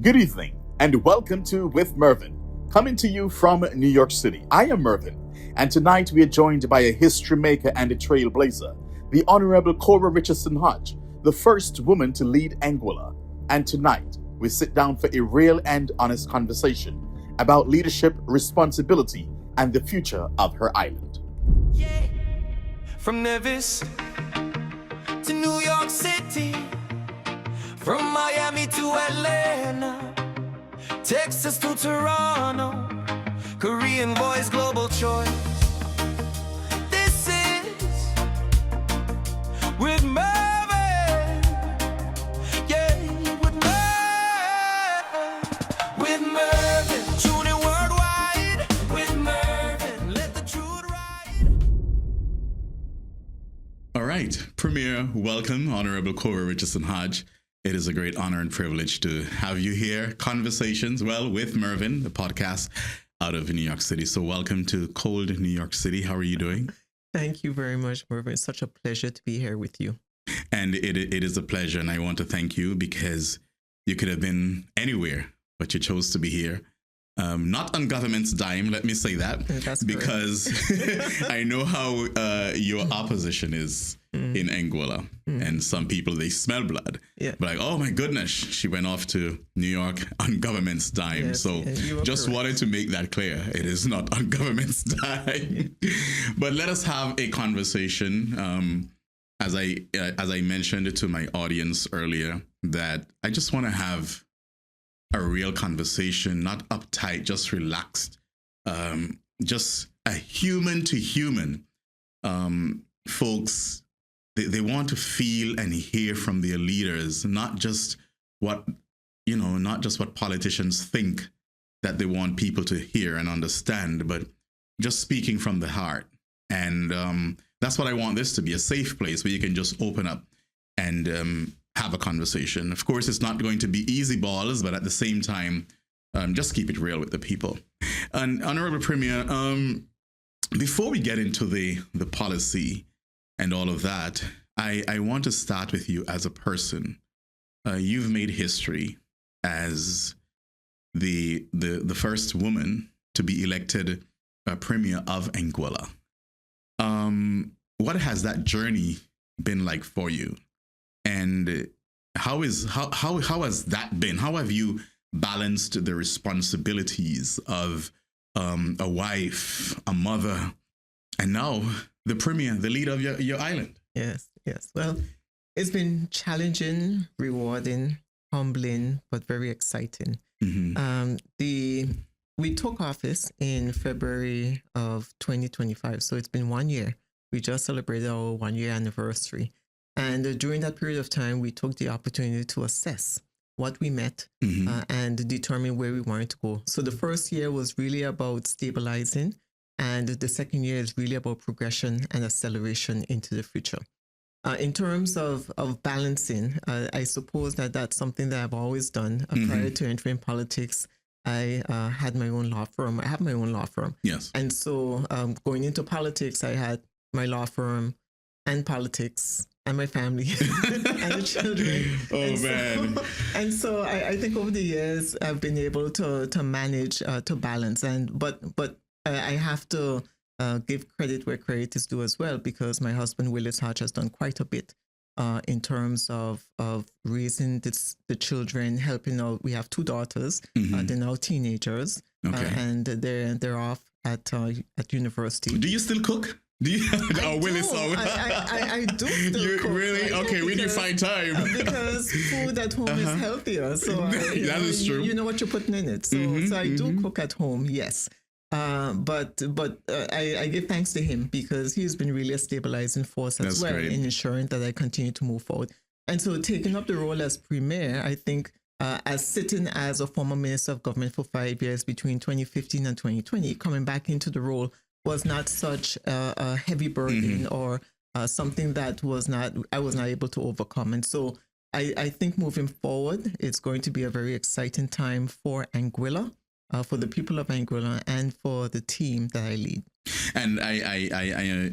Good evening, and welcome to With Mervyn, coming to you from New York City. I am Mervyn, and tonight we are joined by a history maker and a trailblazer, the Honorable Cora Richardson-Hodge, the first woman to lead Anguilla. And tonight we sit down for a real and honest conversation about leadership, responsibility, and the future of her island. Yeah, from Nevis to New York City, from Miami to Atlanta, Texas to Toronto, Korean Boys Global Choice. This is with Mervyn, yeah, with Mervyn, tuning worldwide, with Mervyn, let the truth ride. All right, Premier, welcome, Honorable Cora Richardson-Hodge. It is a great honor and privilege to have you here. Conversations, with Mervyn, the podcast out of New York City. So welcome to cold New York City. How are you doing? Thank you very much, Mervyn. It's such a pleasure to be here with you. And it is a pleasure. And I want to thank you because you could have been anywhere, but you chose to be here. Not on government's dime, let me say that. That's because I know how your opposition is in Anguilla. And some people, they smell blood. Yeah. But like, oh my goodness, she went off to New York on government's dime. Yes, so just wanted to make that clear. It is not on government's dime. But let us have a conversation. As I mentioned to my audience earlier, that I just want to have a real conversation, not uptight, just relaxed, just a human to human. Folks, they want to feel and hear from their leaders, not just what politicians think that they want people to hear and understand, but just speaking from the heart. And that's what I want this to be, a safe place where you can just open up and have a conversation. Of course, it's not going to be easy balls, but at the same time, just keep it real with the people. And Honorable Premier, before we get into the policy and all of that, I want to start with you as a person. You've made history as the first woman to be elected Premier of Anguilla. What has that journey been like for you? And how has that been? How have you balanced the responsibilities of a wife, a mother, and now the premier, the leader of your island? Yes. Well, it's been challenging, rewarding, humbling, but very exciting. Mm-hmm. We took office in February of 2025, so it's been 1 year. We just celebrated our 1 year anniversary. And during that period of time, we took the opportunity to assess what we met and determine where we wanted to go. So the first year was really about stabilizing, and the second year is really about progression and acceleration into the future. In terms of balancing, I suppose that's something that I've always done. Prior to entering politics, I had my own law firm. I have my own law firm. Yes. And so going into politics, I had my law firm and politics and my family and the children. And so I think over the years I've been able to manage to balance, but I have to give credit where credit is due as well, because my husband Richardson-Hodge has done quite a bit in terms of raising the children, helping out. We have two daughters; they're now teenagers, and they're off at university. Do you still cook? Do you? I do still cook. Really? Okay, when you find time. Because food at home is healthier. So that is true. You know what you're putting in it. So I do cook at home, yes. But I give thanks to him, because he's been really a stabilizing force as well in ensuring that I continue to move forward. And so taking up the role as premier, I think as sitting as a former minister of government for 5 years between 2015 and 2020, coming back into the role was not such a heavy burden or something that I was not able to overcome. And so I think moving forward, it's going to be a very exciting time for Anguilla, for the people of Anguilla, and for the team that I lead. And I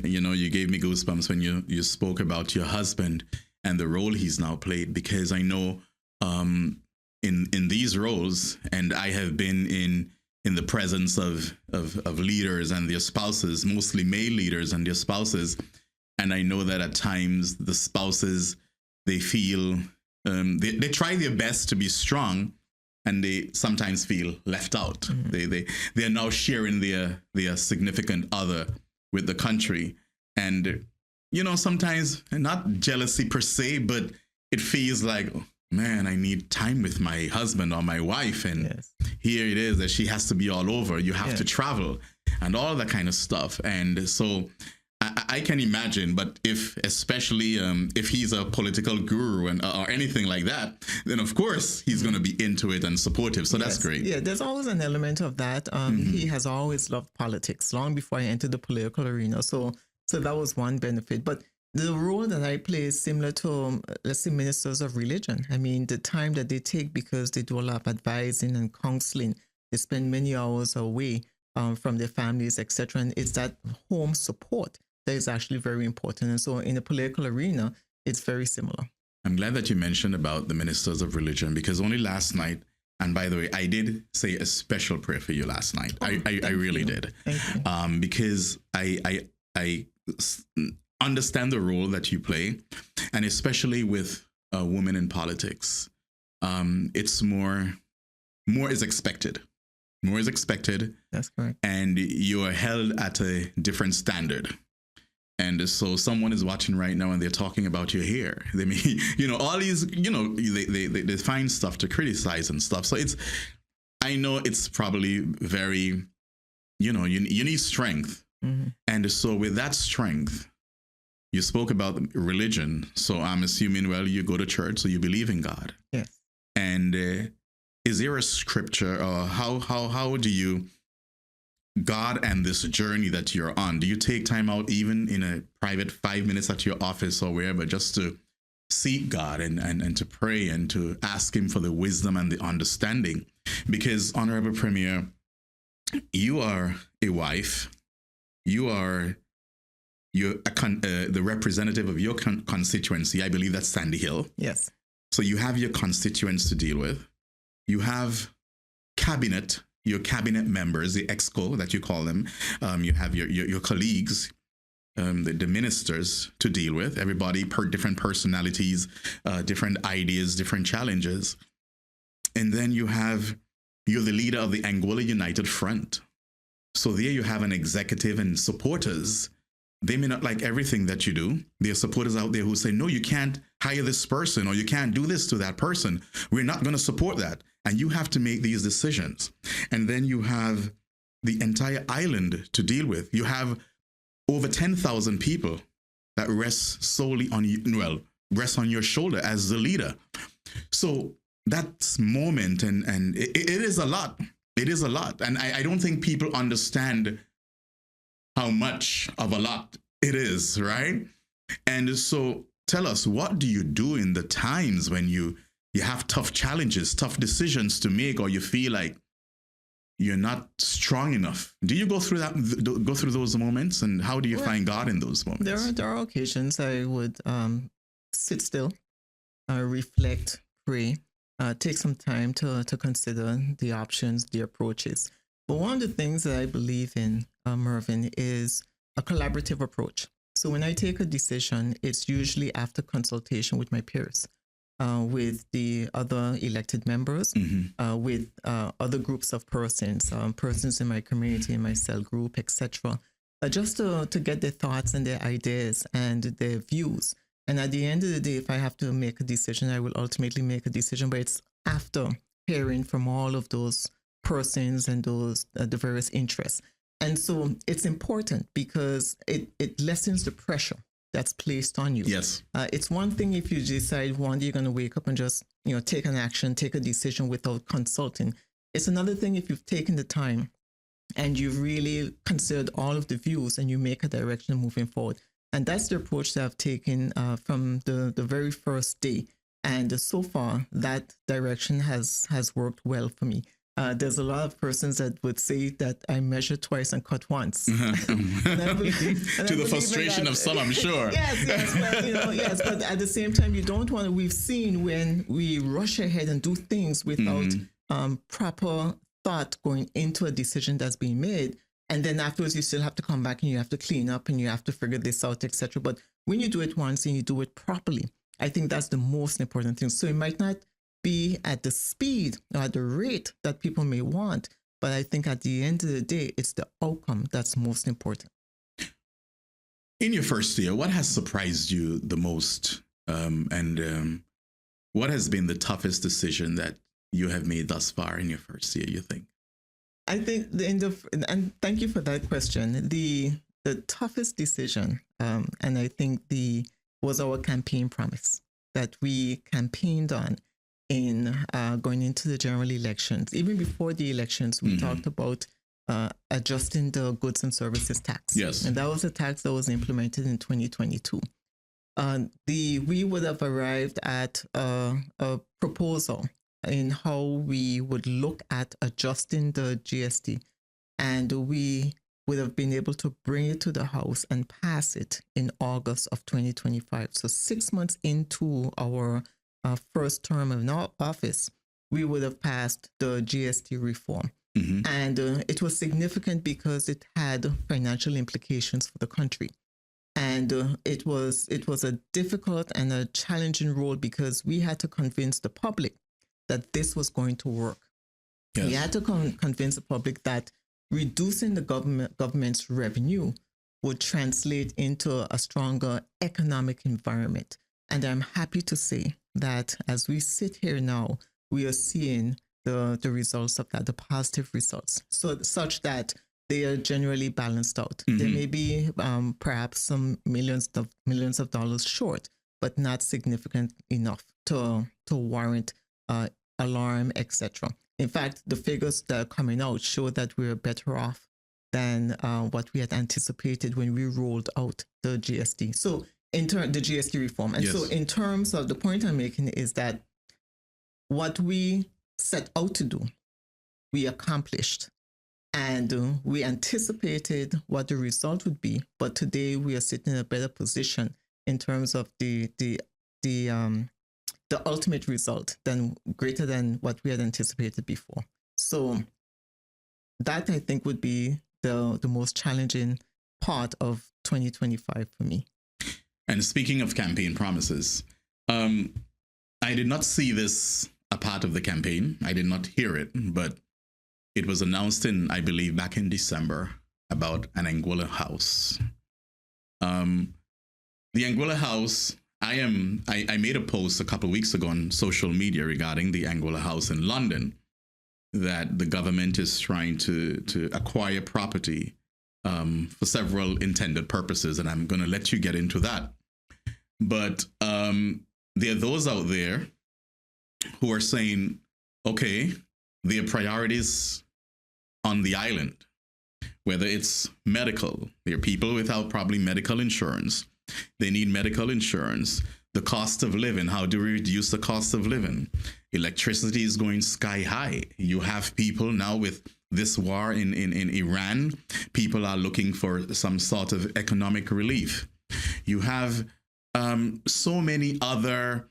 you gave me goosebumps when you spoke about your husband and the role he's now played, because I know in these roles, and I have been in the presence of leaders and their spouses, mostly male leaders and their spouses, and I know that at times the spouses, they feel they try their best to be strong, and they sometimes feel left out. Mm-hmm. They are now sharing their significant other with the country, and sometimes not jealousy per se, but it feels like, oh, man, I need time with my husband or my wife, and yes, here it is that she has to be all over. You have to travel and all that kind of stuff. And so I can imagine, but especially if he's a political guru or anything like that, then of course he's going to be into it and supportive. So that's great. Yeah, there's always an element of that. He has always loved politics long before I entered the political arena. So that was one benefit. But the role that I play is similar to, let's say, ministers of religion. I mean, the time that they take, because they do a lot of advising and counseling, they spend many hours away from their families, etc. And it's that home support that is actually very important. And so in the political arena, it's very similar. I'm glad that you mentioned about the ministers of religion, because only last night, and by the way, I did say a special prayer for you last night. I really did. Thank you. Because I understand the role that you play, and especially with women in politics, it's more is expected. More is expected. That's correct. And you are held at a different standard. And so someone is watching right now and they're talking about your hair. They mean, all these, they find stuff to criticize and stuff. So I know it's probably very, you need strength. Mm-hmm. And so with that strength, you spoke about religion. So I'm assuming, well, you go to church, so you believe in God. Yes. And is there a scripture, or how do you, God and this journey that you're on, do you take time out even in a private 5 minutes at your office or wherever just to seek God and to pray and to ask him for the wisdom and the understanding? Because, Honorable Premier, you are a wife. You're the representative of your constituency. I believe that's Sandy Hill. Yes. So you have your constituents to deal with. You have your cabinet members, the exco that you call them. You have your colleagues, the ministers to deal with. Everybody different personalities, different ideas, different challenges. And then you're the leader of the Angola United Front. So there you have an executive and supporters. They may not like everything that you do. There are supporters out there who say, no, you can't hire this person, or you can't do this to that person. We're not going to support that. And you have to make these decisions. And then you have the entire island to deal with. You have over 10,000 people that rest solely on you, rest on your shoulder as the leader. So that moment, and it is a lot. It is a lot. And I don't think people understand how much of a lot it is, right? And so tell us, what do you do in the times when you have tough challenges, tough decisions to make, or you feel like you're not strong enough? Do you go through those moments, and how do you find God in those moments? There are occasions I would sit still, reflect, pray, take some time to consider the options, the approaches. But one of the things that I believe in, Mervyn, is a collaborative approach. So when I take a decision, it's usually after consultation with my peers, with the other elected members, mm-hmm. With other groups of persons, persons in my community, in my cell group, etc., just to get their thoughts and their ideas and their views. And at the end of the day, if I have to make a decision, I will ultimately make a decision, but it's after hearing from all of those persons and those the various interests. And so it's important because it lessens the pressure that's placed on you. Yes. It's one thing if you decide one day you're going to wake up and just, take an action, take a decision without consulting. It's another thing if you've taken the time and you've really considered all of the views and you make a direction moving forward. And that's the approach that I've taken from the very first day. And so far, that direction has worked well for me. There's a lot of persons that would say that I measure twice and cut once. And I believe- and I To the believe in frustration that. of some, I'm sure. Yes, but yes, but at the same time, you don't want to. We've seen when we rush ahead and do things without proper thought going into a decision that's being made, and then afterwards you still have to come back and you have to clean up and you have to figure this out, etc. But when you do it once and you do it properly, I think that's the most important thing. So it might not be at the speed or at the rate that people may want, but I think at the end of the day, it's the outcome that's most important. In your first year, what has surprised you the most? And what has been the toughest decision that you have made thus far in your first year, you think? I think and thank you for that question. The toughest decision, and I think was our campaign promise that we campaigned on in going into the general elections. Even before the elections, we talked about adjusting the goods and services tax. Yes. And that was a tax that was implemented in 2022. We would have arrived at a proposal in how we would look at adjusting the GST, and we would have been able to bring it to the House and pass it in August of 2025. So 6 months into our first term in office, we would have passed the GST reform. And it was significant because it had financial implications for the country. And it was a difficult and a challenging role because we had to convince the public that this was going to work. Yes. We had to convince the public that reducing the government's revenue would translate into a stronger economic environment. And I'm happy to say that as we sit here now, we are seeing the results of that, the positive results, so such that they are generally balanced out. There may be perhaps some millions of dollars short, but not significant enough to warrant alarm, etc. In fact, the figures that are coming out show that we're better off than what we had anticipated when we rolled out the GST. So the GST reform. And so in terms of the point I'm making is that what we set out to do, we accomplished. And we anticipated what the result would be, but today we are sitting in a better position in terms of the ultimate result greater than what we had anticipated before. So that I think would be the most challenging part of 2025 for me. And speaking of campaign promises, I did not see this a part of the campaign. I did not hear it, but it was announced I believe, back in December about an Anguilla house. The Anguilla house, I made a post a couple of weeks ago on social media regarding the Anguilla house in London, that the government is trying to acquire property for several intended purposes, and I'm going to let you get into that. But there are those out there who are saying, okay, their priorities on the island, whether it's medical, there are people without probably medical insurance. They need medical insurance. The cost of living, how do we reduce the cost of living? Electricity is going sky high. You have people now with this war in Iran, people are looking for some sort of economic relief. You have so many other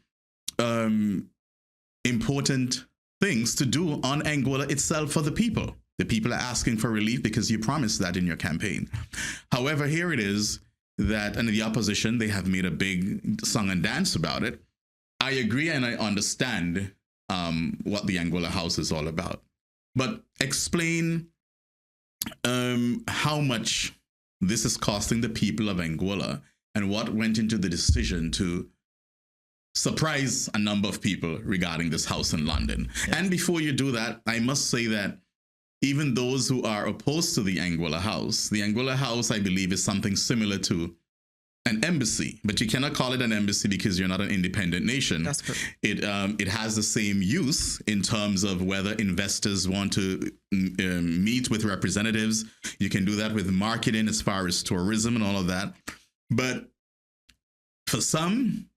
important things to do on Anguilla itself for the people. The people are asking for relief because you promised that in your campaign. However, here it is that, and the opposition, they have made a big song and dance about it. I agree and I understand what the Anguilla house is all about. But explain how much this is costing the people of Anguilla and what went into the decision to surprise a number of people regarding this house in London. Yes. And before you do that, I must say that even those who are opposed to the Anguilla house, I believe, is something similar to an embassy, but you cannot call it an embassy because you're not an independent nation. That's correct. It has the same use in terms of whether investors want to meet with representatives. You can do that with marketing as far as tourism and all of that. But for some,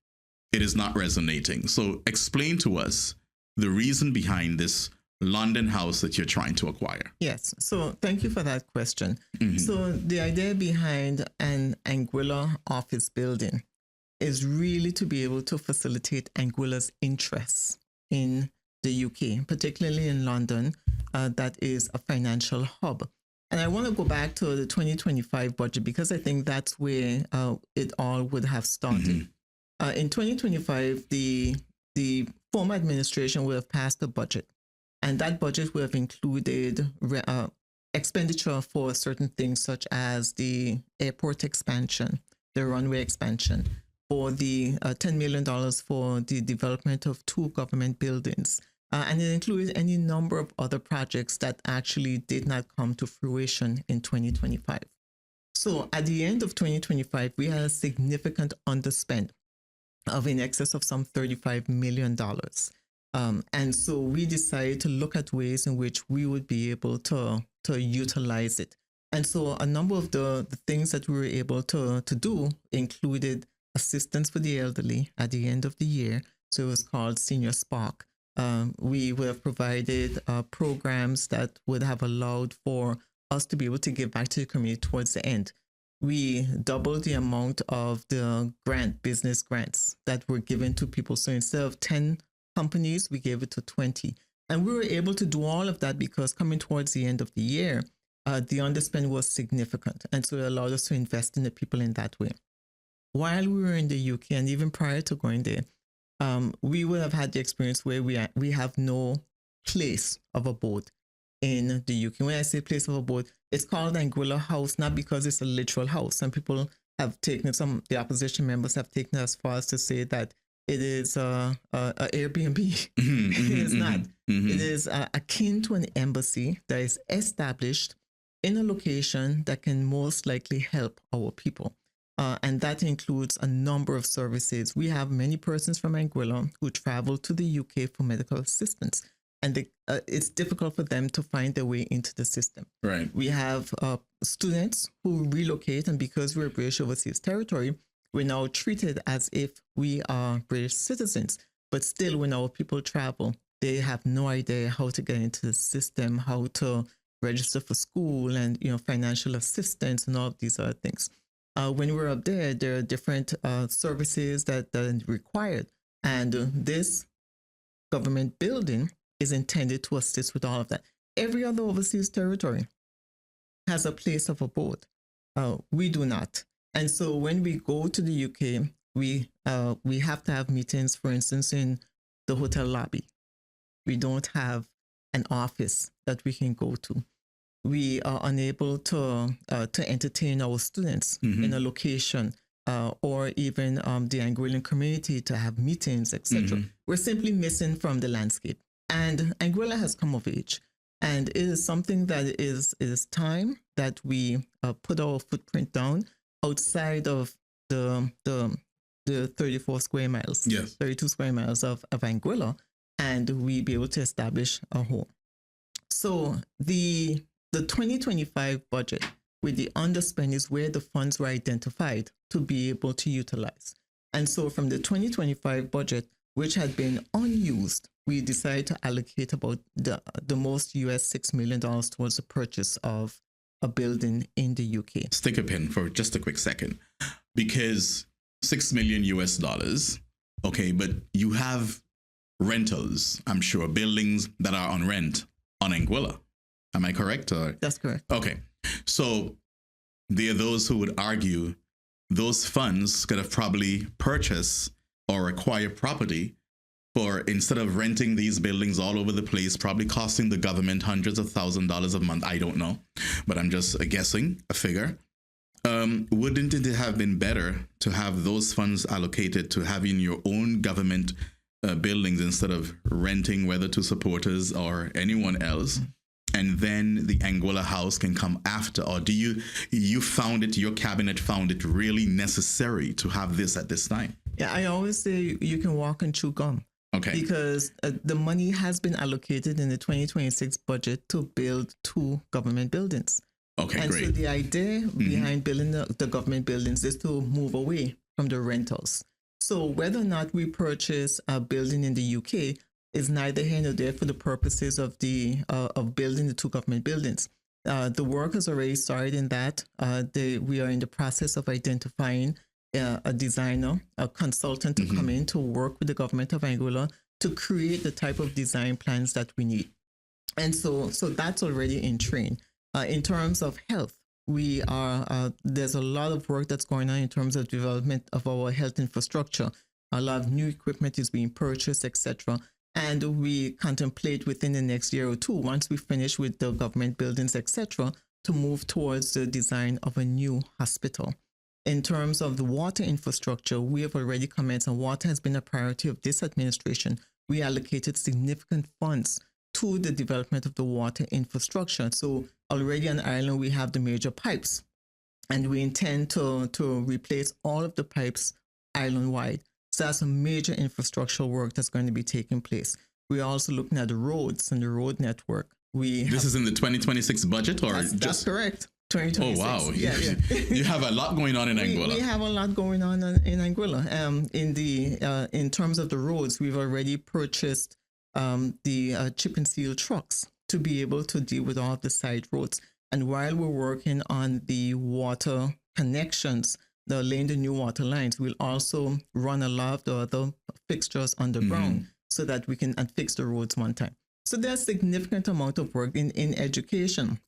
it is not resonating. So explain to us the reason behind this London house that you're trying to acquire? Yes. So thank you for that question. So the idea behind an Anguilla office building is really to be able to facilitate Anguilla's interests in the UK, particularly in London, that is a financial hub. And I want to go back to the 2025 budget because I think that's where it all would have started. In 2025, the former administration would have passed a budget, and that budget would have included expenditure for certain things such as the airport expansion, the runway expansion, for the $10 million for the development of 2 government buildings. And it included any number of other projects that actually did not come to fruition in 2025. So at the end of 2025, we had a significant underspend of in excess of some $35 million. And so we decided to look at ways in which we would be able to utilize it. And so a number of the things that we were able to do included assistance for the elderly at the end of the year. So it was called Senior Spark. We would have provided programs that would have allowed for us to be able to give back to the community towards the end. We doubled the amount of the business grants that were given to people. So instead of 10 companies, we gave it to 20. And we were able to do all of that because coming towards the end of the year, the underspend was significant. And so it allowed us to invest in the people in that way. While we were in the UK and even prior to going there, we would have had the experience where we have no place of abode in the UK. When I say place of abode, it's called Anguilla House, not because it's a literal house. Some people have taken the opposition members have taken it as far as to say that it is a Airbnb. It is not. It is akin to an embassy that is established in a location that can most likely help our people. And that includes a number of services. We have many persons from Anguilla who travel to the UK for medical assistance, and it's difficult for them to find their way into the system. Right. We have students who relocate, and because we're British Overseas Territory, we're now treated as if we are British citizens. But still, when our people travel, they have no idea how to get into the system, how to register for school, and financial assistance, and all of these other things. When we're up there, there are different services that are required. And this government building is intended to assist with all of that. Every other overseas territory has a place of abode. We do not. And so when we go to the UK, we have to have meetings, for instance, in the hotel lobby. We don't have an office that we can go to. We are unable to entertain our students in a location or even the Anguillan community to have meetings, etc. We're simply missing from the landscape. And Anguilla has come of age. And it is something that it is time that we put our footprint down outside of the 34 square miles, 32 square miles of Anguilla, and we be able to establish a home. So the 2025 budget with the underspend is where the funds were identified to be able to utilize. And so from the 2025 budget, which had been unused, we decided to allocate about the most US $6 million towards the purchase of a building in the UK. Stick a pin for just a quick second, because $6 million US, okay, but you have rentals, I'm sure, buildings that are on rent on Anguilla. Am I correct? Or? That's correct. Okay. So there are those who would argue those funds could have probably purchased or acquire property for, instead of renting these buildings all over the place, probably costing the government hundreds of $1,000s a month. I don't know, but I'm just guessing a figure. Wouldn't it have been better to have those funds allocated to having your own government buildings instead of renting, whether to supporters or anyone else? And then the Anguilla house can come after? Or do you found it, your cabinet found it really necessary to have this at this time? Yeah, I always say you can walk and chew gum. Okay. Because the money has been allocated in the 2026 budget to build 2 government buildings. Okay, and great. So the idea behind building the government buildings is to move away from the rentals. So whether or not we purchase a building in the UK, is neither here nor there for the purposes of the of building the two government buildings. The work has already started in that. We are in the process of identifying a designer, a consultant to come in to work with the government of Angola to create the type of design plans that we need. And so that's already in train. In terms of health, we are there's a lot of work that's going on in terms of development of our health infrastructure. A lot of new equipment is being purchased, etc. And we contemplate within the next year or two, once we finish with the government buildings, etc., to move towards the design of a new hospital. In terms of the water infrastructure, we have already commenced, and water has been a priority of this administration. We allocated significant funds to the development of the water infrastructure. So already on Ireland, we have the major pipes, and we intend to replace all of the pipes island-wide. So that's a major infrastructural work that's going to be taking place. We're also looking at the roads and the road network. This is in the 2026 budget, or that's correct. 2026. Oh, wow. Yeah. You have a lot going on in Angola. We have a lot going on in Angola. In terms of the roads, we've already purchased the chip and seal trucks to be able to deal with all of the side roads. And while we're working on the water connections, laying the new water lines, we'll also run a lot of the other fixtures underground so that we can fix the roads one time. So there's a significant amount of work in education.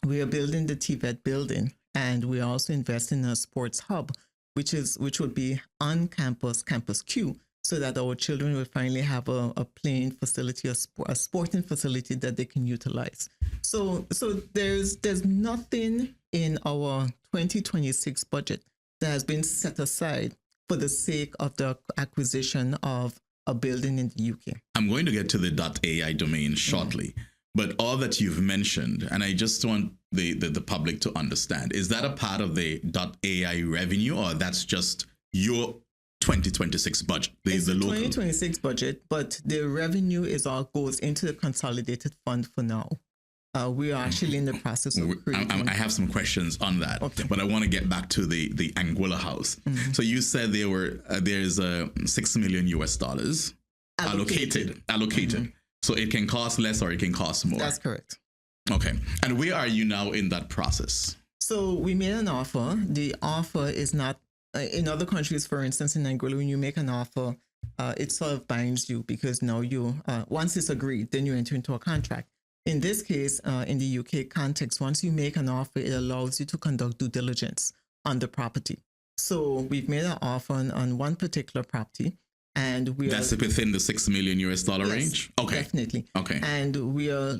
We are building the TVET building, and we also invest in a sports hub, which would be on campus, Campus Q, so that our children will finally have a playing facility, a sporting facility that they can utilize. So there's nothing in our 2026 budget that has been set aside for the sake of the acquisition of a building in the UK. I'm going to get to the .ai domain shortly, but all that you've mentioned, and I just want the public to understand, is that a part of the .ai revenue, or that's just your 2026 budget? It's the local 2026 budget, but the revenue goes into the consolidated fund for now. We are actually in the process of creating. I have some questions on that, but I want to get back to the Anguilla house. So you said there's $6 million US allocated. So it can cost less or it can cost more. That's correct. Okay. And where are you now in that process? So we made an offer. The offer is not, in other countries, for instance, in Angola, when you make an offer, it sort of binds you because now once it's agreed, then you enter into a contract. In this case, in the UK context, once you make an offer, it allows you to conduct due diligence on the property. So we've made an offer on one particular property, and that's within the $6 million US range. Okay, definitely. Okay, and we are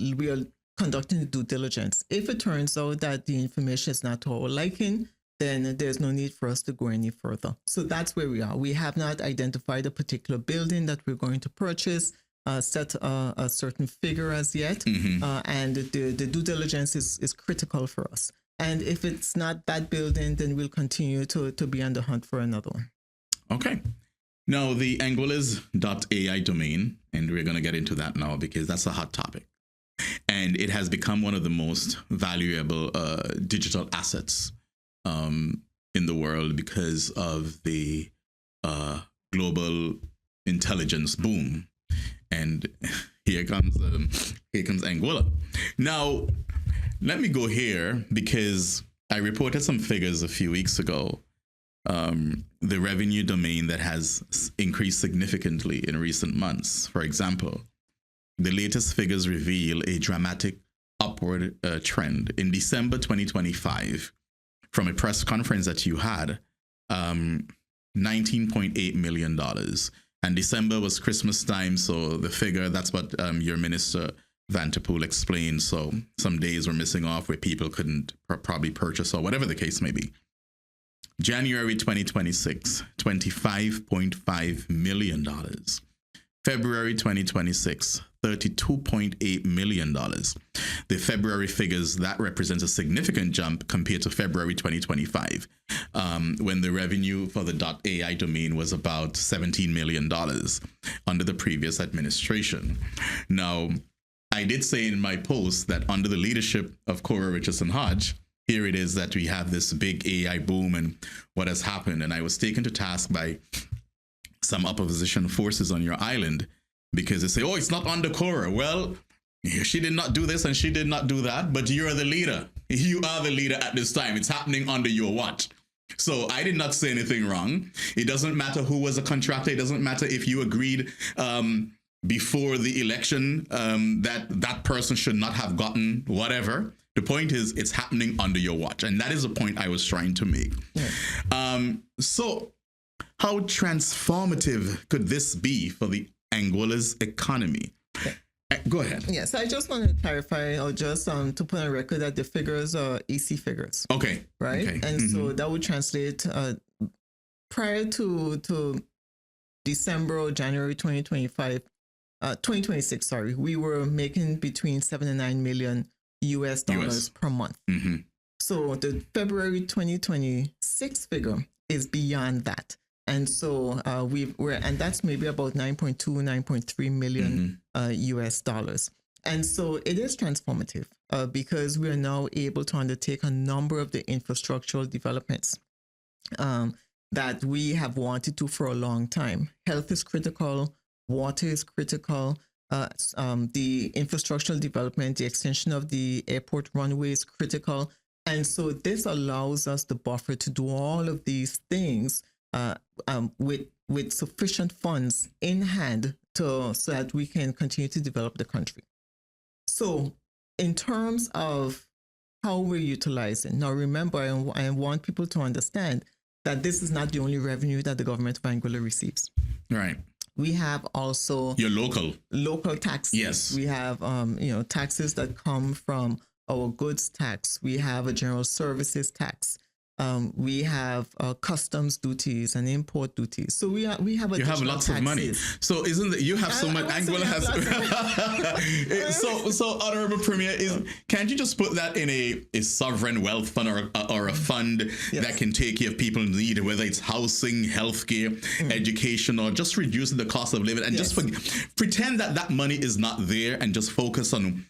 conducting the due diligence. If it turns out that the information is not to our liking, then there's no need for us to go any further. So that's where we are. We have not identified a particular building that we're going to purchase, set a certain figure as yet, and the due diligence is critical for us. And if it's not that building, then we'll continue to be on the hunt for another one. Okay. Now, the Angola's .ai domain, and we're going to get into that now because that's a hot topic. And it has become one of the most valuable digital assets in the world because of the global intelligence boom. And here comes Angola. Now, let me go here because I reported some figures a few weeks ago. The revenue domain that has increased significantly in recent months. For example, the latest figures reveal a dramatic upward trend. In December 2025, from a press conference that you had, $19.8 million. And December was Christmas time, so the figure, that's what your minister, Van der Poel, explained. So some days were missing off where people couldn't probably purchase or whatever the case may be. January 2026, $25.5 million. February 2026, $32.8 million. The February figures, that represents a significant jump compared to February 2025, when the revenue for the .ai domain was about $17 million under the previous administration. Now, I did say in my post that under the leadership of Cora Richardson-Hodge, here it is that we have this big AI boom and what has happened. And I was taken to task by some opposition forces on your island. because they say, oh, it's not under Cora. Well, she did not do this and she did not do that, but you're the leader. You are the leader at this time. It's happening under your watch. So I did not say anything wrong. It doesn't matter who was a contractor. It doesn't matter if you agreed before the election that person should not have gotten whatever. The point is, it's happening under your watch. And that is the point I was trying to make. Yeah. So how transformative could this be for the Angola's economy? Yeah. Go ahead. Yes, I just want to clarify, or just to put on record that the figures are EC figures. Okay. Right? Okay. And so that would translate prior to December or January 2026, sorry, we were making between 7 and 9 million US dollars per month. Mm-hmm. So the February 2026 figure is beyond that. And so and that's maybe about 9.2, 9.3 million US dollars. And so it is transformative because we are now able to undertake a number of the infrastructural developments that we have wanted to for a long time. Health is critical, water is critical, the infrastructural development, the extension of the airport runway is critical. And so this allows us the buffer to do all of these things with sufficient funds in hand so that we can continue to develop the country. So in terms of how we're utilizing, now remember, I want people to understand that this is not the only revenue that the government of Angola receives. Right. We have also your local taxes. Yes. We have taxes that come from our goods tax. We have a general services tax. We have customs duties and import duties. So we have lots of money. So isn't it, you have so much? Angola has. so Honorable Premier, can't you just put that in a sovereign wealth fund or a fund that can take care of people's need, whether it's housing, healthcare, education, or just reducing the cost of living, and just pretend that money is not there and just focus on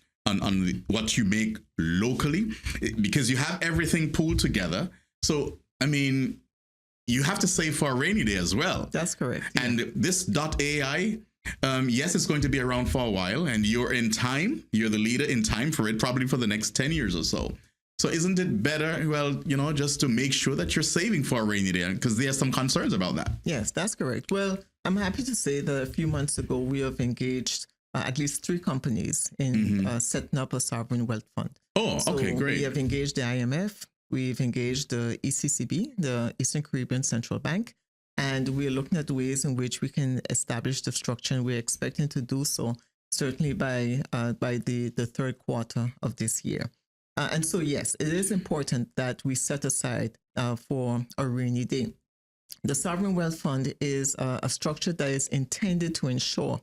what you make locally, because you have everything pooled together. So, I mean, you have to save for a rainy day as well. That's correct. Yeah. And this .ai, yes, it's going to be around for a while, and you're in time. You're the leader in time for it, probably for the next 10 years or so. So isn't it better, just to make sure that you're saving for a rainy day? Because there are some concerns about that. Yes, that's correct. Well, I'm happy to say that a few months ago, we have engaged at least 3 companies in setting up a sovereign wealth fund. Oh, okay, great. We have engaged the IMF. We've engaged the ECCB, the Eastern Caribbean Central Bank, and we're looking at ways in which we can establish the structure, and we're expecting to do so certainly by the third quarter of this year. And so, yes, it is important that we set aside for a rainy day. The Sovereign Wealth Fund is a structure that is intended to ensure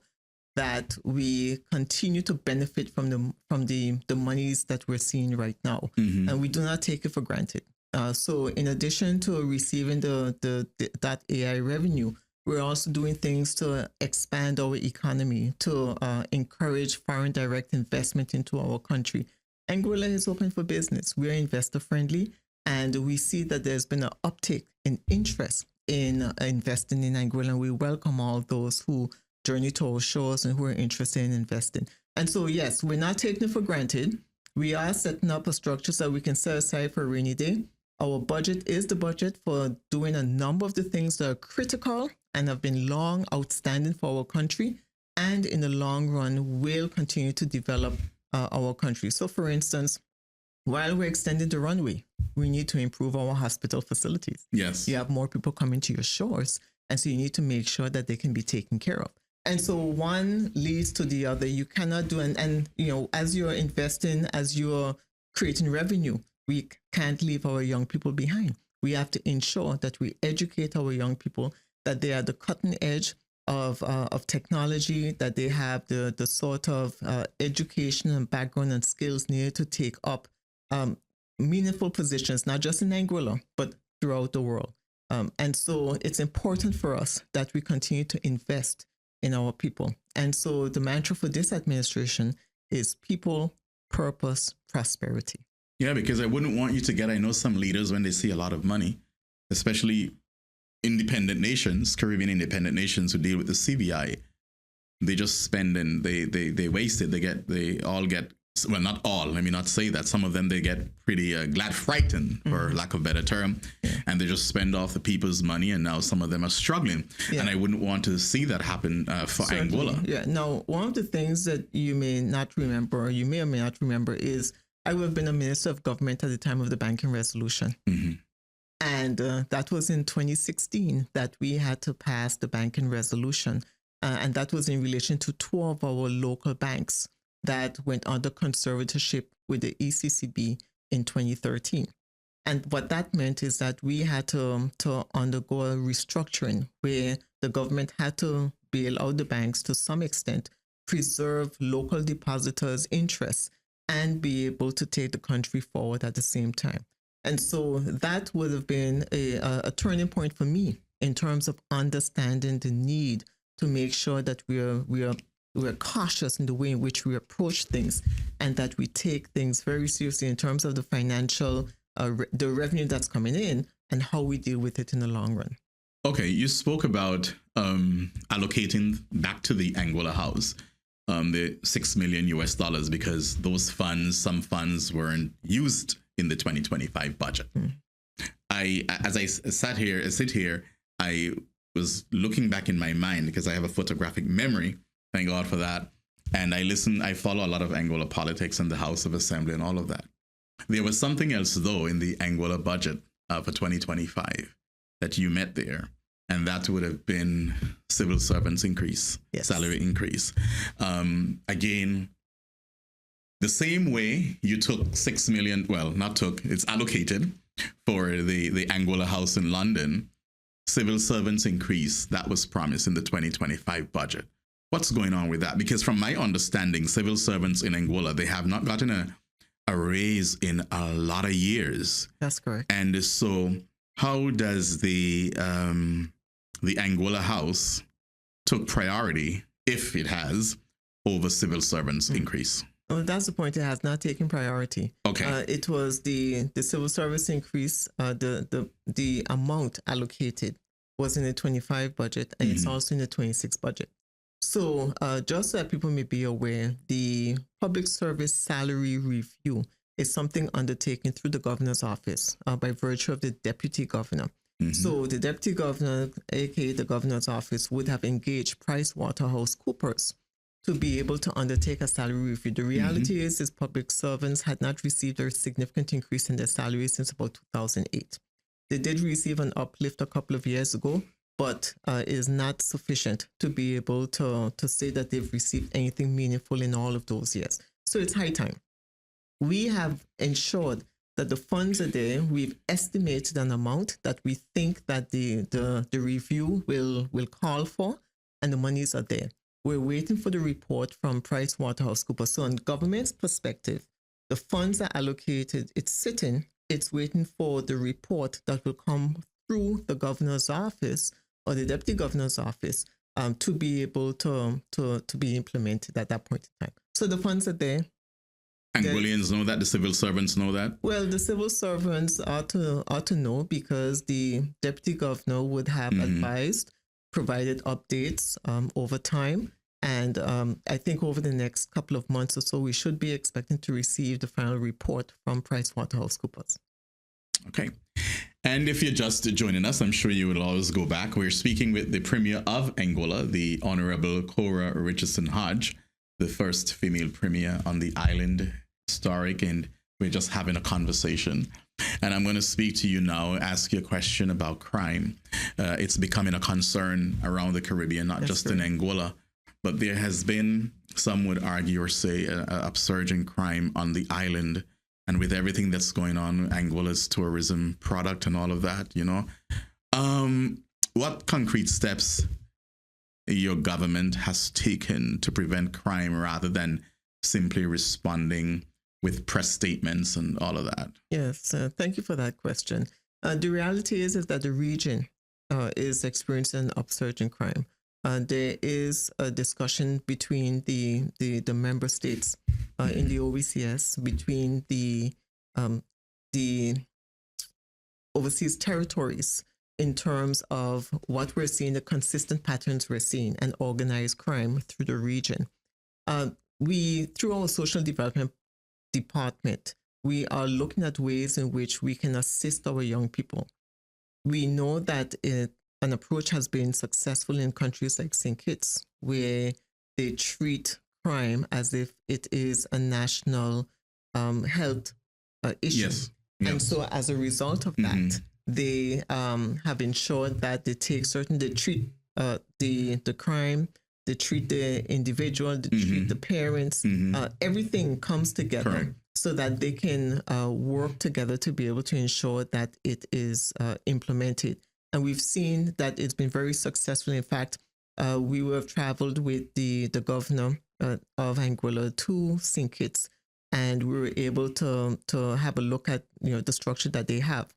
that we continue to benefit from the monies that we're seeing right now, and we do not take it for granted. So, in addition to receiving that AI revenue, we're also doing things to expand our economy, to encourage foreign direct investment into our country. Angola is open for business. We're investor friendly, and we see that there's been an uptick in interest in investing in Angola. And we welcome all those who journey to our shores and who are interested in investing. And so, yes, we're not taking it for granted. We are setting up a structure so we can set aside for a rainy day. Our budget is the budget for doing a number of the things that are critical and have been long outstanding for our country, and in the long run will continue to develop our country. So, for instance, while we're extending the runway, we need to improve our hospital facilities. Yes. You have more people coming to your shores, and so you need to make sure that they can be taken care of. And so one leads to the other. You cannot do, and as you're investing, as you're creating revenue, we can't leave our young people behind. We have to ensure that we educate our young people, that they are the cutting edge of technology, that they have the sort of education and background and skills needed to take up meaningful positions, not just in Angola, but throughout the world. And so it's important for us that we continue to invest in our people. And so the mantra for this administration is people, purpose, prosperity. Yeah, because I wouldn't want you to get, I know some leaders, when they see a lot of money, especially independent nations, Caribbean independent nations who deal with the CBI, they just spend and they waste it. They all get, well, not all, let me not say that. Some of them, they get pretty glad frightened, for lack of a better term, and they just spend off the people's money, and now some of them are struggling. And I wouldn't want to see that happen for Certainly. Angola. Yeah. Now, one of the things that you may not remember, or you may or may not remember, is I would have been a minister of government at the time of the banking resolution. And that was in 2016 that we had to pass the banking resolution. And that was in relation to 2 of our local banks that went under conservatorship with the ECCB in 2013. And what that meant is that we had to undergo a restructuring where the government had to bail out the banks to some extent, preserve local depositors' interests, and be able to take the country forward at the same time. And so that would have been a turning point for me in terms of understanding the need to make sure that we're cautious in the way in which we approach things, and that we take things very seriously in terms of the financial, the revenue that's coming in, and how we deal with it in the long run. Okay, you spoke about allocating back to the Angola House the $6 million US, because those funds, some funds weren't used in the 2025 budget. As I sit here, I was looking back in my mind, because I have a photographic memory. Thank God for that. And I follow a lot of Angola politics and the House of Assembly and all of that. There was something else, though, in the Angola budget for 2025 that you met there. And that would have been civil servants increase, salary increase. Again, the same way you took $6 million, well, not took, it's allocated for the Angola House in London, civil servants increase, that was promised in the 2025 budget. What's going on with that? Because from my understanding, civil servants in Angola, they have not gotten a raise in a lot of years. That's correct. And so how does the Angola House took priority, if it has, over civil servants increase? Well, that's the point. It has not taken priority. Okay. It was the civil service increase, the amount allocated was in the 25 budget, and it's also in the 26 budget. So just so that people may be aware, the public service salary review is something undertaken through the governor's office by virtue of the deputy governor. So the deputy governor, aka the governor's office, would have engaged PricewaterhouseCoopers to be able to undertake a salary review. The reality is public servants had not received a significant increase in their salary since about 2008. They did receive an uplift a couple of years ago, but it is not sufficient to be able to say that they've received anything meaningful in all of those years. So it's high time. We have ensured that the funds are there. We've estimated an amount that we think that the review will call for, and the monies are there. We're waiting for the report from PricewaterhouseCoopers. So on government's perspective, the funds are allocated, it's sitting, it's waiting for the report that will come through the governor's office or the deputy governor's office to be able to be implemented at that point in time. So the funds are there. Angolians know that, the civil servants know that? Well, the civil servants ought to know, because the deputy governor would have advised, provided updates over time. And I think over the next couple of months or so, we should be expecting to receive the final report from PricewaterhouseCoopers. Okay. And if you're just joining us, I'm sure you will always go back. We're speaking with the Premier of Angola, the Honorable Cora Richardson-Hodge, the first female premier on the island, historic, and we're just having a conversation. And I'm going to speak to you now, ask you a question about crime. It's becoming a concern around the Caribbean, not just in Angola, but there has been, some would argue or say, an upsurge in crime on the island. And with everything that's going on, Angola's tourism product and all of that, you know, what concrete steps your government has taken to prevent crime rather than simply responding with press statements and all of that? Yes, thank you for that question. The reality is that the region is experiencing an upsurge in crime. There is a discussion between the member states in the OECS, between the overseas territories, in terms of what we're seeing, the consistent patterns we're seeing, and organized crime through the region. We, through our social development department, we are looking at ways in which we can assist our young people. We know that an approach has been successful in countries like St. Kitts, where they treat crime as if it is a national health issue. Yes. And so as a result of that, they have ensured that they take they treat the crime, they treat the individual, they treat the parents, everything comes together. Correct. So that they can work together to be able to ensure that it is implemented. And we've seen that it's been very successful. In fact, we have traveled with the governor of Anguilla to St. Kitts, and we were able to have a look at the structure that they have.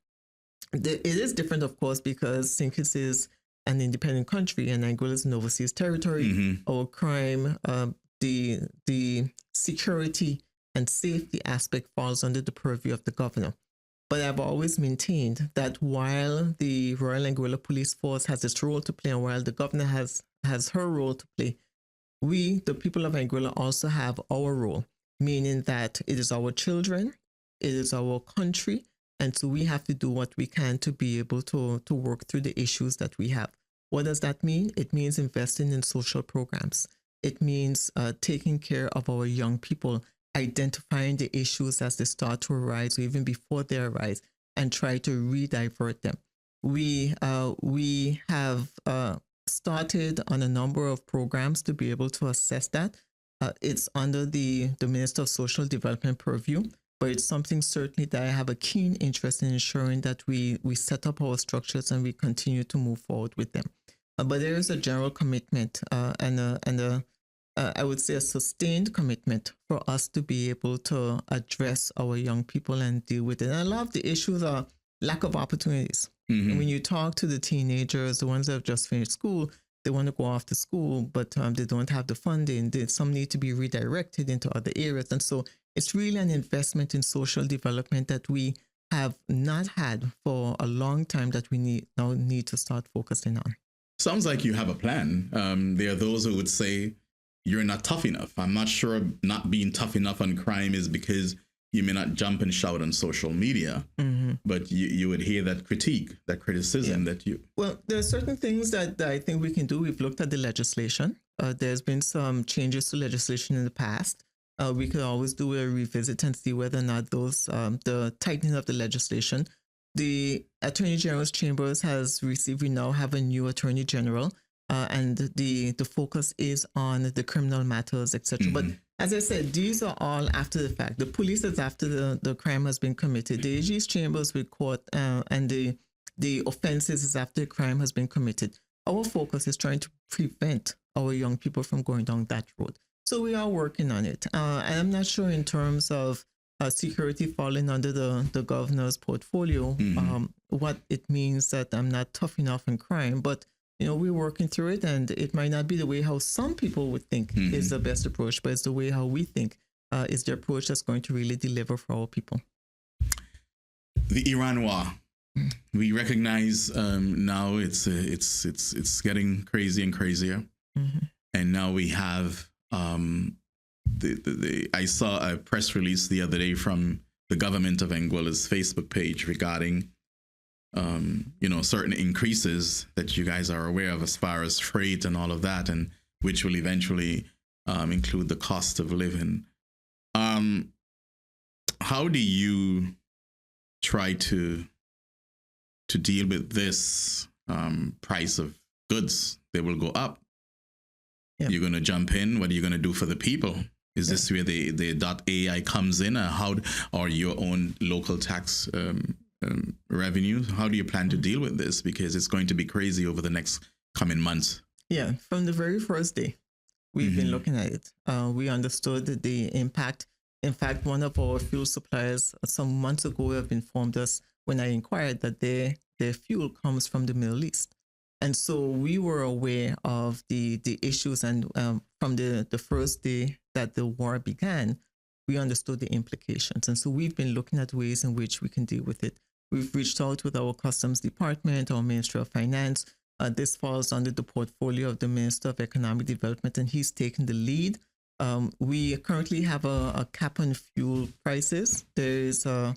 It is different, of course, because St. Kitts is an independent country and Anguilla is an overseas territory. Our crime, the security and safety aspect falls under the purview of the governor. But I've always maintained that while the Royal Anguilla Police Force has its role to play, and while the governor has her role to play, we, the people of Anguilla, also have our role, meaning that it is our children, it is our country, and so we have to do what we can to be able to work through the issues that we have. What does that mean? It means investing in social programs. It means taking care of our young people, identifying the issues as they start to arise or even before they arise, and try to re-divert them. We have started on a number of programs to be able to assess that. It's under the Minister of Social Development purview, but it's something certainly that I have a keen interest in ensuring that we set up our structures and we continue to move forward with them. But there is a general commitment and I would say a sustained commitment for us to be able to address our young people and deal with it. And a lot of the issues are lack of opportunities. And when you talk to the teenagers, the ones that have just finished school, they want to go off to school, but they don't have the funding. Some need to be redirected into other areas. And so it's really an investment in social development that we have not had for a long time that we now need to start focusing on. Sounds like you have a plan. There are those who would say you're not tough enough. I'm not sure not being tough enough on crime is because you may not jump and shout on social media, but you would hear that critique, that criticism that you... Well, there are certain things that I think we can do. We've looked at the legislation. There's been some changes to legislation in the past. We could always do a revisit and see whether or not those, the tightening of the legislation. The Attorney General's Chambers has received, we now have a new Attorney General, and the focus is on the criminal matters, etc. But as I said, these are all after the fact. The police is after the crime has been committed. The AG's Chambers with court and the offenses is after the crime has been committed. Our focus is trying to prevent our young people from going down that road. So we are working on it. And I'm not sure in terms of security falling under the governor's portfolio, what it means that I'm not tough enough in crime. But, we're working through it, and it might not be the way how some people would think is the best approach, but it's the way how we think is the approach that's going to really deliver for our people. The Iran war. We recognize now it's getting crazy and crazier. And now we have I saw a press release the other day from the government of Anguilla's Facebook page regarding certain increases that you guys are aware of as far as freight and all of that, and which will eventually include the cost of living. How do you try to deal with this price of goods? They will go up. Yep. You're going to jump in. What are you going to do for the people? Is this where the .ai comes in, or your own local tax revenue? How do you plan to deal with this? Because it's going to be crazy over the next coming months. Yeah, from the very first day, we've been looking at it. We understood the impact. In fact, one of our fuel suppliers some months ago have informed us when I inquired that their fuel comes from the Middle East. And so we were aware of the issues, and from the first day that the war began, we understood the implications. And so we've been looking at ways in which we can deal with it. We've reached out with our Customs Department, our Ministry of Finance. This falls under the portfolio of the Minister of Economic Development, and he's taken the lead. We currently have a cap on fuel prices. There is a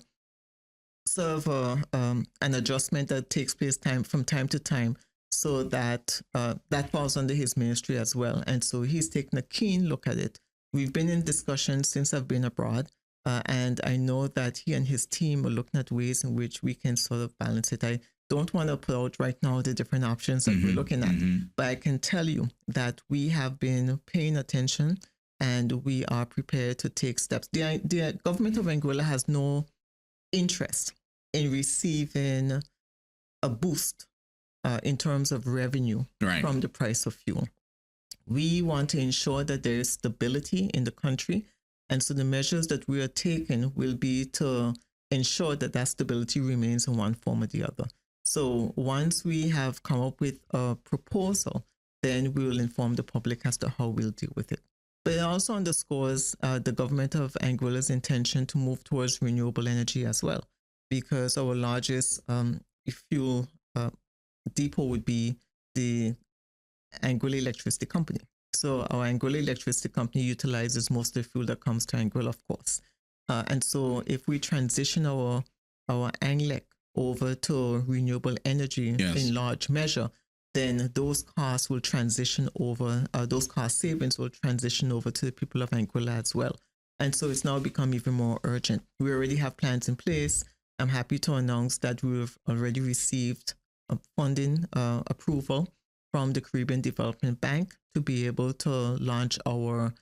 sort of an adjustment that takes place from time to time, so that that falls under his ministry as well. And so he's taken a keen look at it. We've been in discussions since I've been abroad, and I know that he and his team are looking at ways in which we can sort of balance it. I don't want to put out right now the different options that we're looking at, but I can tell you that we have been paying attention and we are prepared to take steps. The government of Angola has no interest in receiving a boost in terms of revenue from the price of fuel. We want to ensure that there is stability in the country. And so the measures that we are taking will be to ensure that that stability remains in one form or the other. So once we have come up with a proposal, then we will inform the public as to how we'll deal with it. But it also underscores the government of Angola's intention to move towards renewable energy as well, because our largest fuel depot would be the Angola Electricity Company. So our Angola Electricity Company utilizes most of the fuel that comes to Angola, of course. And so if we transition our ANGLEC over to renewable energy in large measure, then those costs will transition over, those cost savings will transition over to the people of Angola as well. And so it's now become even more urgent. We already have plans in place. I'm happy to announce that we've already received funding approval from the Caribbean Development Bank to be able to launch our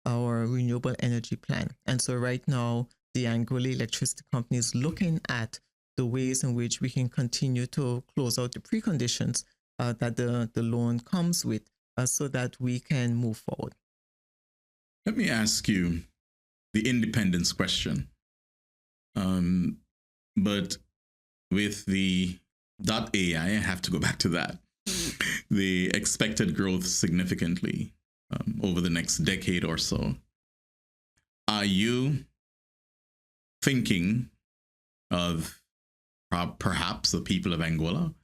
renewable energy plan. And so right now, the Angola Electricity Company is looking at the ways in which we can continue to close out the preconditions that the loan comes with so that we can move forward. Let me ask you the independence question. But with the .ai, I have to go back to that. The expected growth significantly over the next decade or so. Are you thinking of perhaps the people of Angola,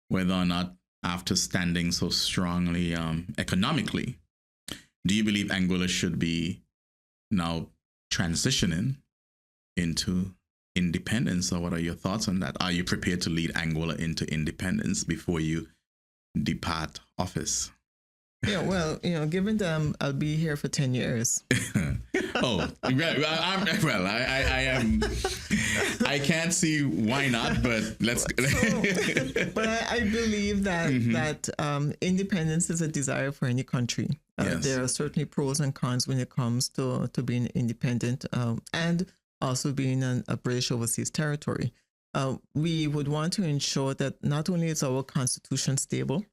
whether or not after standing so strongly economically, do you believe Angola should be now transitioning into independence, or what are your thoughts on that? Are you prepared to lead Angola into independence before you depart office? Yeah, well, given that I'll be here for 10 years. Oh, I can't see why not, but let's. But I believe that independence is a desire for any country. There are certainly pros and cons when it comes to being independent and also being a British overseas territory. We would want to ensure that not only is our constitution stable.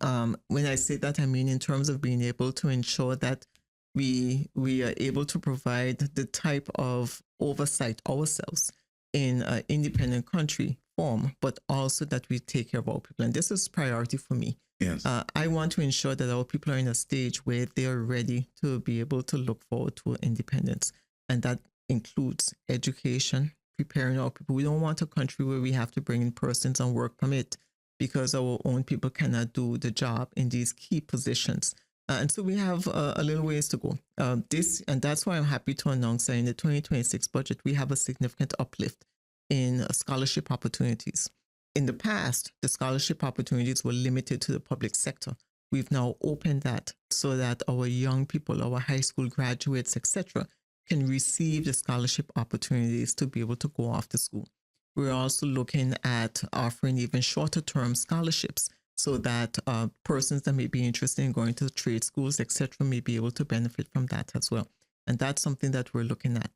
When I say that, I mean in terms of being able to ensure that we are able to provide the type of oversight ourselves in an independent country form, but also that we take care of our people. And this is priority for me. Yes. I want to ensure that our people are in a stage where they are ready to be able to look forward to independence. And that includes education, preparing our people. We don't want a country where we have to bring in persons on work permit because our own people cannot do the job in these key positions. And so we have a little ways to go. And that's why I'm happy to announce that in the 2026 budget, we have a significant uplift in scholarship opportunities. In the past, the scholarship opportunities were limited to the public sector. We've now opened that so that our young people, our high school graduates, etc., can receive the scholarship opportunities to be able to go off to school. We're also looking at offering even shorter term scholarships so that persons that may be interested in going to trade schools, etc., may be able to benefit from that as well. And that's something that we're looking at.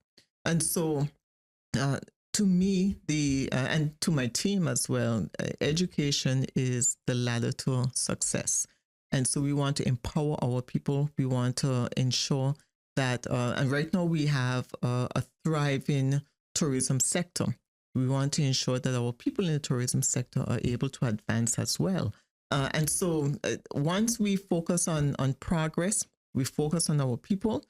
And so to me, and to my team as well, education is the ladder to success. And so we want to empower our people. We want to ensure that, and right now we have a thriving tourism sector. We want to ensure that our people in the tourism sector are able to advance as well. And so once we focus on progress, we focus on our people,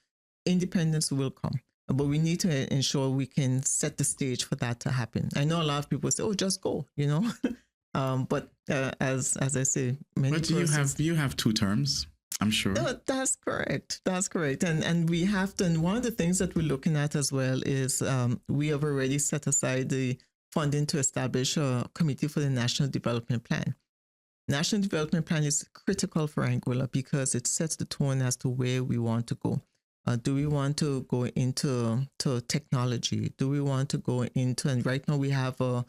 independence will come. but we need to ensure we can set the stage for that to happen. I know a lot of people say, "Oh, just go," but as I say, many. But you have 2 terms, I'm sure. No, that's correct. That's correct. And we have to. And one of the things that we're looking at as well is we have already set aside the funding to establish a committee for the National Development Plan. National Development Plan is critical for Angola because it sets the tone as to where we want to go. Do we want to go into technology? Do we want to go into, and right now we have a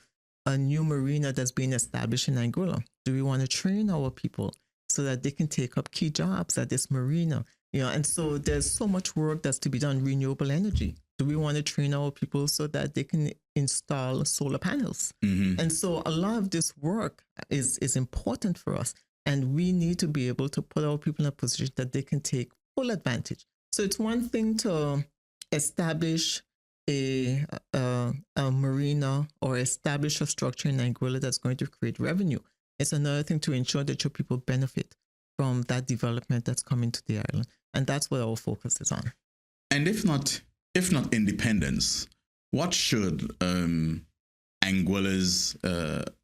new marina that's being established in Angola. Do we want to train our people so that they can take up key jobs at this marina? And so there's so much work that's to be done. Renewable energy. Do we want to train our people so that they can install solar panels? Mm-hmm. And so a lot of this work is important for us. And we need to be able to put our people in a position that they can take full advantage. So it's one thing to establish a marina or establish a structure in Angola that's going to create revenue. It's another thing to ensure that your people benefit from that development that's coming to the island. And that's what our focus is on. And if not independence, what should Angola's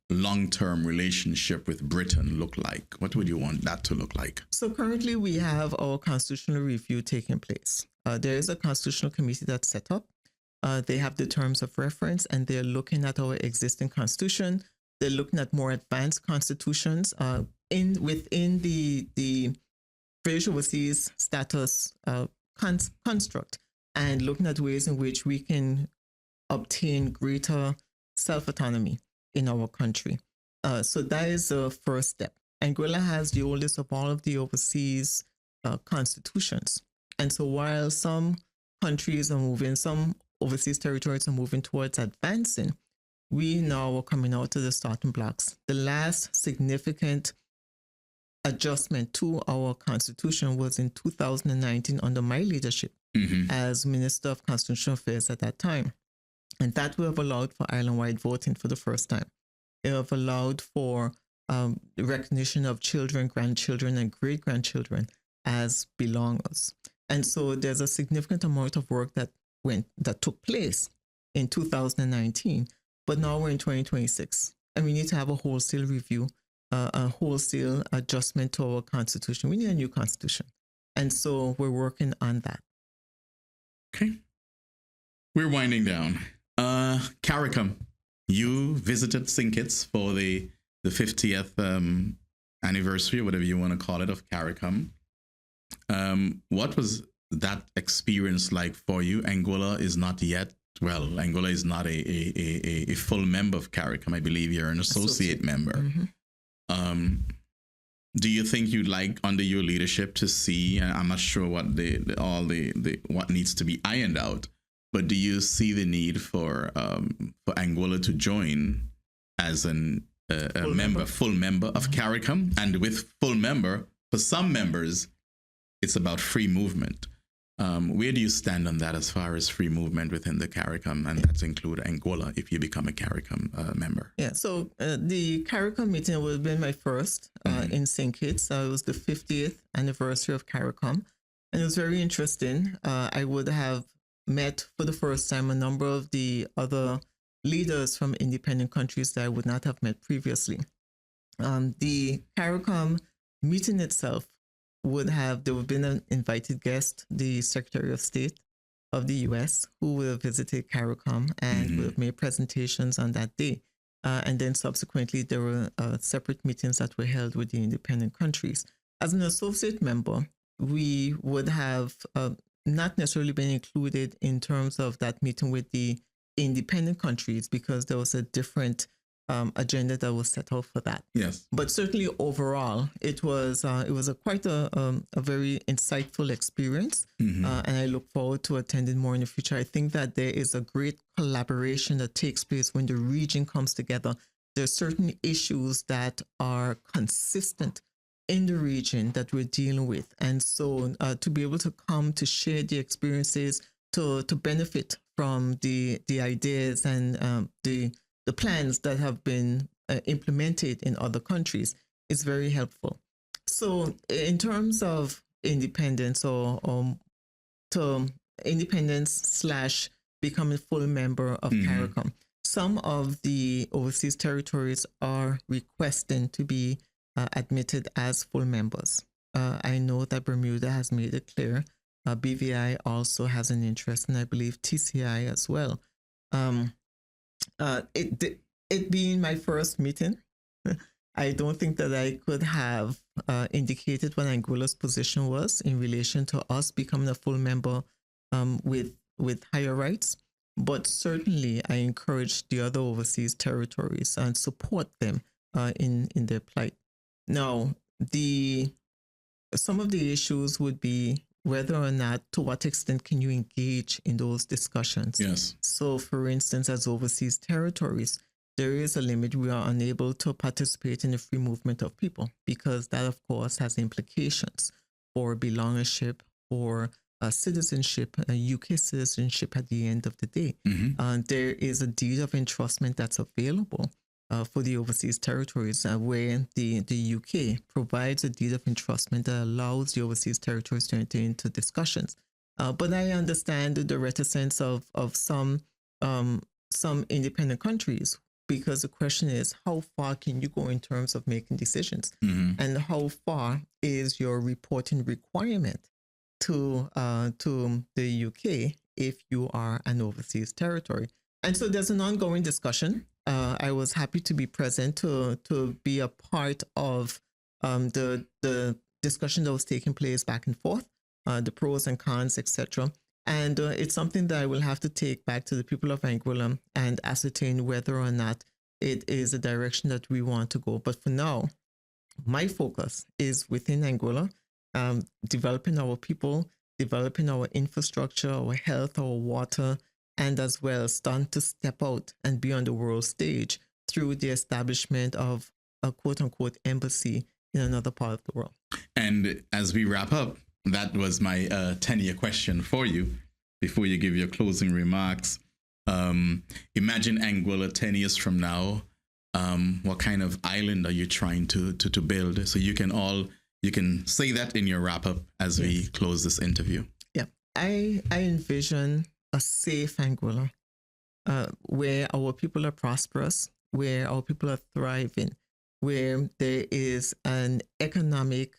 long-term relationship with Britain look like? What would you want that to look like? So currently we have our constitutional review taking place. There is a constitutional committee that's set up. They have the terms of reference and they're looking at our existing constitution. They're looking at more advanced constitutions within the British Overseas Status construct, and looking at ways in which we can obtain greater self-autonomy in our country. So that is the first step. Angola has the oldest of all of the overseas constitutions. And so while some countries are moving, some overseas territories are moving towards advancing, we now are coming out to the starting blocks. The last significant adjustment to our constitution was in 2019 under my leadership as Minister of Constitutional Affairs at that time. And that will have allowed for island-wide voting for the first time. It have allowed for the recognition of children, grandchildren, and great-grandchildren as belongers. And so there's a significant amount of work that took place in 2019, but now we're in 2026, and we need to have a wholesale review, a wholesale adjustment to our constitution. We need a new constitution, and so we're working on that. Okay, we're winding down. CARICOM, you visited St. Kitts for the 50th anniversary, whatever you want to call it, of CARICOM. What was that experience like for you? Angola is not a full member of CARICOM. I believe you're an associate member. Mm-hmm. Do you think you'd like, under your leadership, to see, and I'm not sure what what needs to be ironed out, but do you see the need for Angola to join as full member of CARICOM? And with full member, for some members, it's about free movement. Where do you stand on that as far as free movement within the CARICOM, and that's include Angola if you become a CARICOM member? Yeah, so the CARICOM meeting will be my first in St. Kitts. It was the 50th anniversary of CARICOM, and it was very interesting. I would have met for the first time a number of the other leaders from independent countries that I would not have met previously. The CARICOM meeting itself would have been an invited guest, the Secretary of State of the U.S., who would have visited CARICOM and would have made presentations on that day. And then subsequently, there were separate meetings that were held with the independent countries. As an associate member, we would have not necessarily been included in terms of that meeting with the independent countries because there was a different agenda that was set out for that. Yes. But certainly overall, it was quite a very insightful experience, and I look forward to attending more in the future. I think that there is a great collaboration that takes place when the region comes together. There are certain issues that are consistent in the region that we're dealing with, and so to be able to come to share the experiences, to benefit from the ideas and the plans that have been implemented in other countries is very helpful. So in terms of independence or to independence slash becoming full member of CARICOM. Some of the overseas territories are requesting to be admitted as full members. I know that Bermuda has made it clear. BVI also has an interest, and I believe TCI as well. It being my first meeting, I don't think that I could have indicated what Anguilla's position was in relation to us becoming a full member with higher rights. But certainly, I encourage the other overseas territories and support them in their plight. Now, some of the issues would be whether or not, to what extent can you engage in those discussions? Yes. So, for instance, as overseas territories, there is a limit. We are unable to participate in the free movement of people because that, of course, has implications for belongership, for citizenship, UK citizenship at the end of the day. There is a deed of entrustment that's available for the overseas territories where the UK provides a deed of entrustment that allows the overseas territories to enter into discussions. But I understand the reticence of some independent countries, because the question is, how far can you go in terms of making decisions? And how far is your reporting requirement to the UK if you are an overseas territory? And so there's an ongoing discussion. I was happy to be present to be a part of the discussion that was taking place back and forth, the pros and cons, etc. And it's something that I will have to take back to the people of Anguilla and ascertain whether or not it is a direction that we want to go. But for now, my focus is within Anguilla, developing our people, developing our infrastructure, our health, our water, and as well starting to step out and be on the world stage through the establishment of a quote-unquote embassy in another part of the world. And as we wrap up, that was my 10-year question for you before you give your closing remarks. Imagine Anguilla 10 years from now. What kind of island are you trying to build? So you can say that in your wrap-up as we close this interview. Yeah, I envision a safe Anguilla where our people are prosperous, where our people are thriving, where there is an economic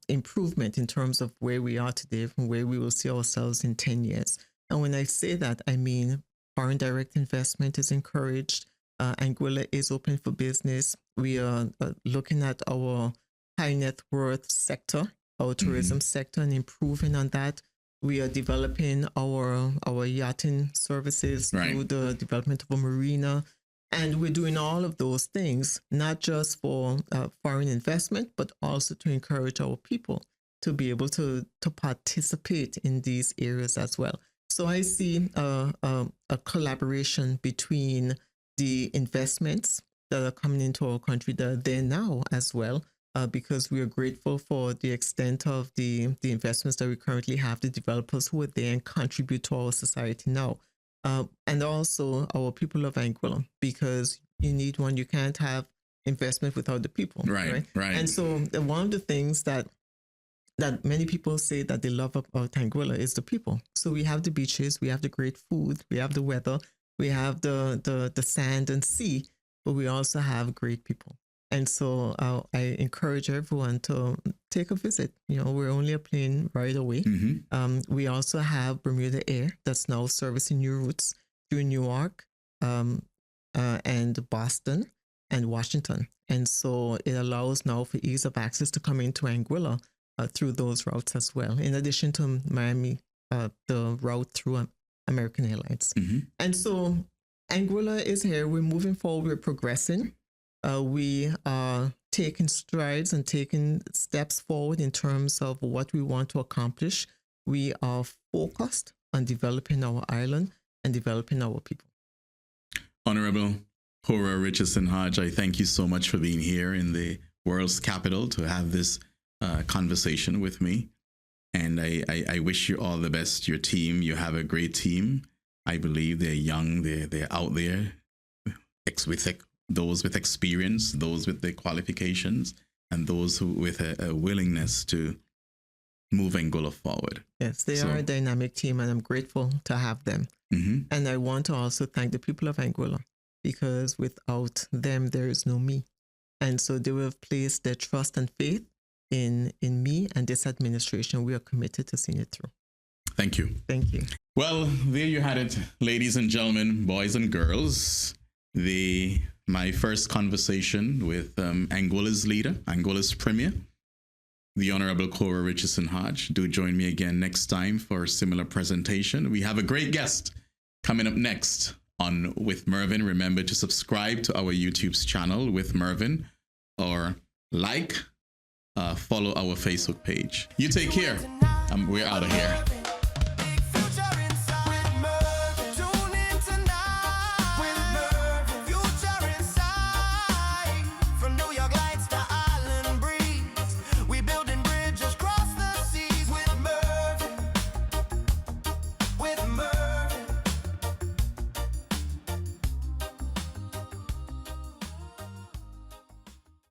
improvement in terms of where we are today from where we will see ourselves in 10 years. And when I say that, I mean foreign direct investment is encouraged. Anguilla is open for business. We are looking at our high net worth sector, our tourism sector, and improving on that. We are developing our yachting services through the development of a marina. And we're doing all of those things, not just for foreign investment, but also to encourage our people to be able to participate in these areas as well. So I see a collaboration between the investments that are coming into our country that are there now as well, because we are grateful for the extent of the investments that we currently have, the developers who are there and contribute to our society now. And also our people of Anguilla, because you need one. You can't have investment without the people. Right. And so one of the things that many people say that they love about Anguilla is the people. So we have the beaches, we have the great food, we have the weather, we have the sand and sea, but we also have great people. And so I encourage everyone to take a visit. You know, we're only a plane ride away. We also have Bermuda Air that's now servicing new routes through Newark and Boston and Washington. And so it allows now for ease of access to come into Anguilla through those routes as well, in addition to Miami, the route through American Airlines. And so Anguilla is here. We're moving forward. We're progressing. We are taking strides and taking steps forward in terms of what we want to accomplish. We are focused on developing our island and developing our people. Honorable Cora Richardson-Hodge, I thank you so much for being here in the world's capital to have this conversation with me. And I wish you all the best. Your team, you have a great team. I believe they're young, they're out there, those with experience, those with the qualifications, and those who with a willingness to move Angola forward. Yes, they are a dynamic team, and I'm grateful to have them. And I want to also thank the people of Angola, because without them, there is no me. And so they will have placed their trust and faith in me and this administration. We are committed to seeing it through. Thank you. Thank you. Well, there you had it, ladies and gentlemen, boys and girls. My first conversation with Angola's leader, Angola's premier, the Honorable Cora Richardson-Hodge. Do join me again next time for a similar presentation. We have a great guest coming up next on With Mervyn. Remember to subscribe to our YouTube's channel, With Mervyn, or follow our Facebook page. You take care. We're out of here.